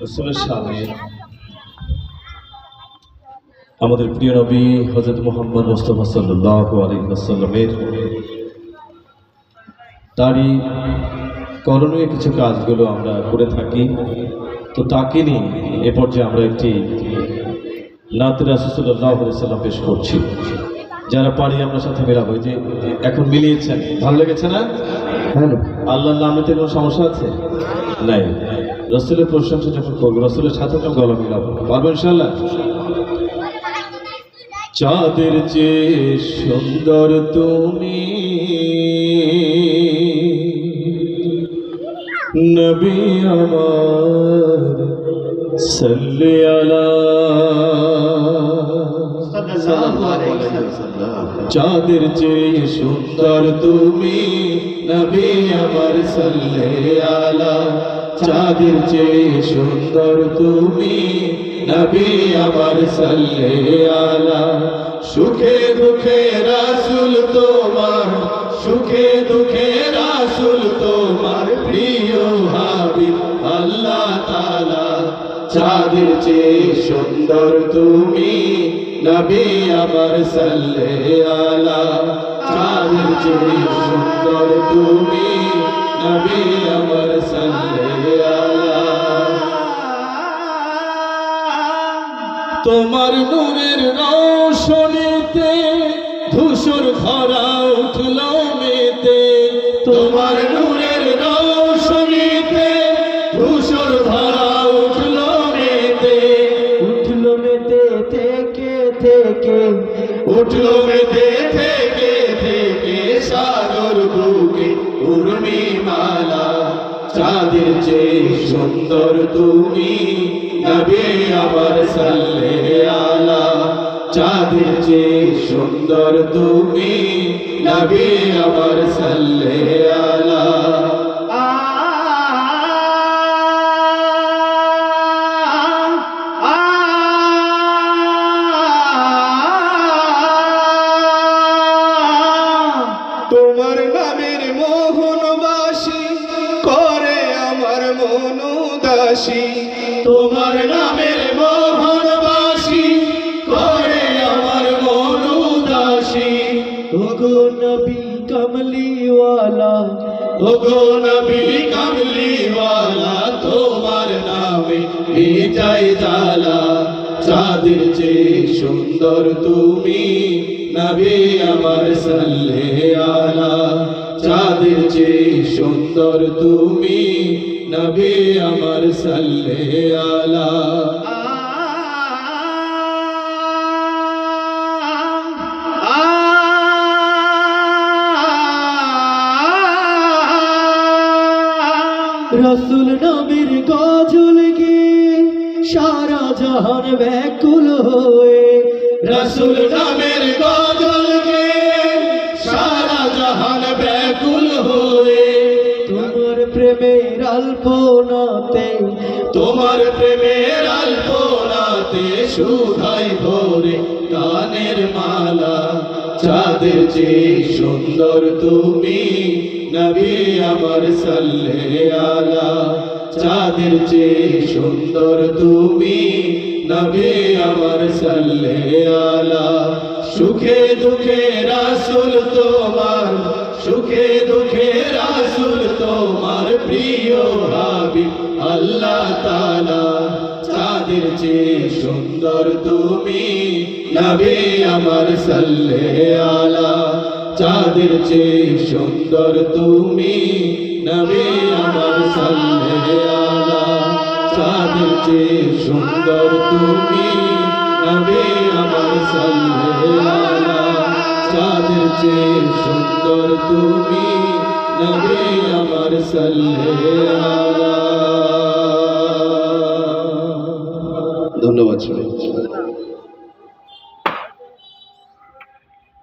রাসূলের সামনে আমাদের প্রিয় নবী হযরত মুহাম্মদ মুস্তাফা সাল্লাল্লাহু আলাইহি ওয়াসাল্লামের তারই করণীয় কিছু কাজগুলো আমরা করে থাকি। তো তাকে নিয়ে এ পর্যায়ে আমরা একটি নাত রাসূল সাল্লাল্লাহু আলাইহি ওয়াসাল্লাম পেশ করছি। যারা পারি আমরা সাথে মেলাবো। যে এখন মিলিয়েছেন, ভালো লেগেছে না? আল্লাহর নামেতে কোনো সমস্যা আছে? নাই। রাসূলের প্রশংসা যখন করবো, রাসূলের সাথে তো গলা মিলাবো, পারবো ইনশাআল্লাহ। চাঁদের চেয়ে সুন্দর তুমি নবী আমার সাল্লি আলা। চাঁদের চেয়ে সুন্দর তুমি নবী আমার সাল্লি আলা। চাঁদের চেয়ে সুন্দর তুমি নবী আমার সাল্লি আলা। সুখে দুঃখে রাসূল তোমার, সুখে দুঃখে রাসূল তোমার প্রিয় হাবিব আল্লাহ তাআলা। চাঁদের চেয়ে সুন্দর তুমি নবী আমার সাল্লি আলা। চাঁদের চেয়ে সুন্দর তুমি নবী আমার সাল্লি আলা। তোমার নূরের রোশনীতে ধূসর ধরা উঠল মেতে। তোমার নূরের রোশনীতে ধূসর ধরা উঠল মেতে। উঠল মেতে থেকে থেকে, উঠল মেতে থেকে থেকে সাগর বুকে উর্মি মালা। চাঁদের চেয়ে সুন্দর তুমি নবী আমার সাল্লি আলা। চাঁদের চেয়ে সুন্দর তুমি নবী আমার সাল্লি আলা। তোমার নামের মোহনবাসী করে আমার মন উদাসী। তোমার নামের মোহনবাসী করে আমার মন উদাসী। ওগো নবী কমলিওয়ালা, ওগো নবী কমলিওয়ালা, তোমার নামে মিটাই জ্বালা। চাঁদের চেয়ে সুন্দর তুমি নবী আমার সাল্লি আলা। চাঁদের চেয়ে সুন্দর তুমি নবী আমার সাল্লি আলা। রাসূল নবীর গজল গেয়ে সারা জাহান ব্যাকুল হয়ে। রাসূল নামের গজল গেয়ে সারা জাহান ব্যাকুল হয়ে। তোমার প্রেমের আলপনাতে, তোমার প্রেমের আলপনাতে সুধাই ভরে কানের মালা। চাঁদের চেয়ে সুন্দর তুমি নবী আমার সাল্লি আলা। চাঁদের চেয়ে সুন্দর তুমি নবী আমার সাল্লি আলা। সুখে দুঃখে রাসূল তোমার, সুখে দুঃখে রাসূল তোমার প্রিয় হাবিব আল্লাহ তাআলা। চাঁদের চেয়ে সুন্দর তুমি নবী আমার সাল্লি আলা। চাঁদের চেয়ে সুন্দর তুমি নবী আমার সাল্লি আলা। চাঁদের চেয়ে সুন্দর তুমি নবী আমার সাল্লি আলা। চাঁদের চেয়ে সুন্দর তুমি নবী আমার সাল্লি আলা। ধন্যবাদ।